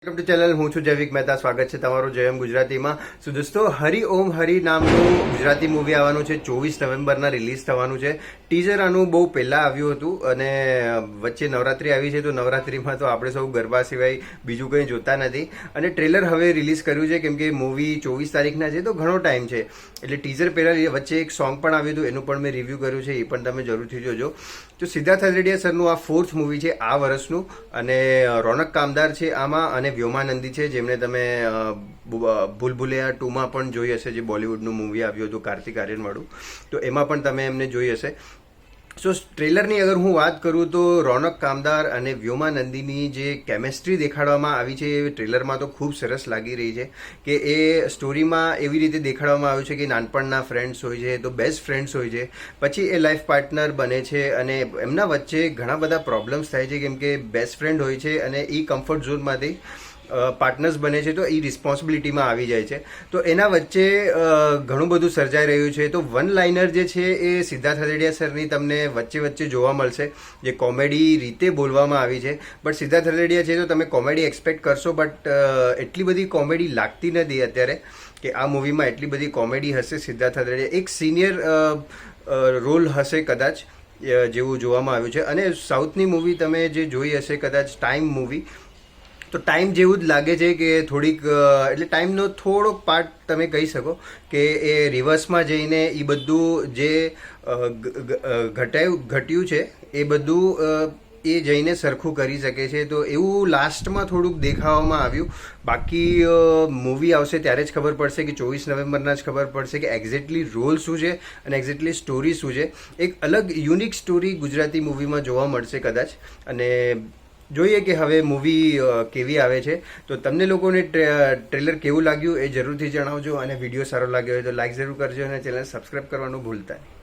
Welcome to channel. હું છું જૈવિક મહેતા. સ્વાગત છે તમારું જયમ ગુજરાતીમાં. સો દોસ્તો, હરિ ઓમ હરિ નામનું ગુજરાતી મૂવી આવવાનું છે. 24 નવેમ્બરના રિલીઝ થવાનું છે. ટીઝર આનું બહુ પહેલાં આવ્યું હતું અને વચ્ચે નવરાત્રી આવી છે, તો નવરાત્રીમાં તો આપણે સૌ ગરબા સિવાય બીજું કંઈ જોતા નથી. અને ટ્રેલર હવે રિલીઝ કર્યું છે, કેમ કે મૂવી 24 તારીખના છે, તો ઘણો ટાઈમ છે. એટલે ટીઝર પહેલાં વચ્ચે એક સોંગ પણ આવ્યું હતું, એનું પણ મેં રિવ્યૂ કર્યું છે, એ પણ તમે જરૂરથી જોજો. તો સિદ્ધાર્થ હલરેડિયા સરનું આ 4th મૂવી છે આ વર્ષનું, અને રોનક કામદાર છે આમાં, અને વ્યોમાનંદી છે, જેમને તમે ભૂલભુલૈયા 2માં પણ જોઈ હશે, જે બોલિવૂડનું મૂવી આવ્યું હતું કાર્તિક આર્યનવાળું, તો એમાં પણ તમે એમને જોઈ હશે. સો ટ્રેલરની અગર હું વાત કરું તો રોનક કામદાર અને વ્યોમાનંદીની જે કેમેસ્ટ્રી દેખાડવામાં આવી છે એ ટ્રેલરમાં તો ખૂબ સરસ લાગી રહી છે. કે એ સ્ટોરીમાં એવી રીતે દેખાડવામાં આવ્યું છે કે નાનપણના ફ્રેન્ડ્સ હોય છે, તો બેસ્ટ ફ્રેન્ડ્સ હોય છે, પછી એ લાઈફ પાર્ટનર બને છે અને એમના વચ્ચે ઘણા બધા પ્રોબ્લેમ્સ થાય છે, કેમ કે બેસ્ટ ફ્રેન્ડ હોય છે અને એ કમ્ફર્ટ ઝોનમાંથી પાર્ટનર્સ બને છે, તો એ રિસ્પોન્સિબિલિટીમાં આવી જાય છે. તો એના વચ્ચે ઘણું બધું સર્જાઈ રહ્યું છે. તો વન લાઇનર જે છે એ સિદ્ધાર્થ હલરેડિયા સરની તમને વચ્ચે વચ્ચે જોવા મળશે, જે કોમેડી રીતે બોલવામાં આવી છે. બટ સિદ્ધાર્થ હલરેડિયા છે તો તમે કોમેડી એક્સપેક્ટ કરશો, બટ એટલી બધી કોમેડી લાગતી નથી અત્યારે, કે આ મૂવીમાં એટલી બધી કોમેડી હશે. સિદ્ધાર્થ હલરેડિયા એક સિનિયર રોલ હશે કદાચ, જેવું જોવામાં આવ્યું છે. અને સાઉથની મૂવી તમે જે જોઈ હશે કદાચ, ટાઈમ મૂવી, તો ટાઈમ જેવું જ લાગે છે કે થોડીક, એટલે ટાઈમનો થોડોક પાર્ટ તમે કહી શકો કે એ રિવર્સમાં જઈને એ બધું જે ઘટ્યું છે એ બધું એ જઈને સરખું કરી શકે છે. તો એવું લાસ્ટમાં થોડુંક દેખાવામાં આવ્યું. બાકી મૂવી આવશે ત્યારે જ ખબર પડશે, કે 24 નવેમ્બરના જ ખબર પડશે કે એક્ઝેક્ટલી રોલ શું છે અને એક્ઝેક્ટલી સ્ટોરી શું છે. એક અલગ યુનિક સ્ટોરી ગુજરાતી મૂવીમાં જોવા મળશે કદાચ. અને જોઈએ કે હવે મૂવી કેવી આવે છે. તો તમને લોકોને ટ્રેલર કેવું લાગ્યું એ જરૂરથી જણાવજો, અને વિડીયો સારો લાગ્યો હોય તો લાઈક જરૂર કરજો અને ચેનલ સબસ્ક્રાઈબ કરવાનું ભૂલતા નહીં.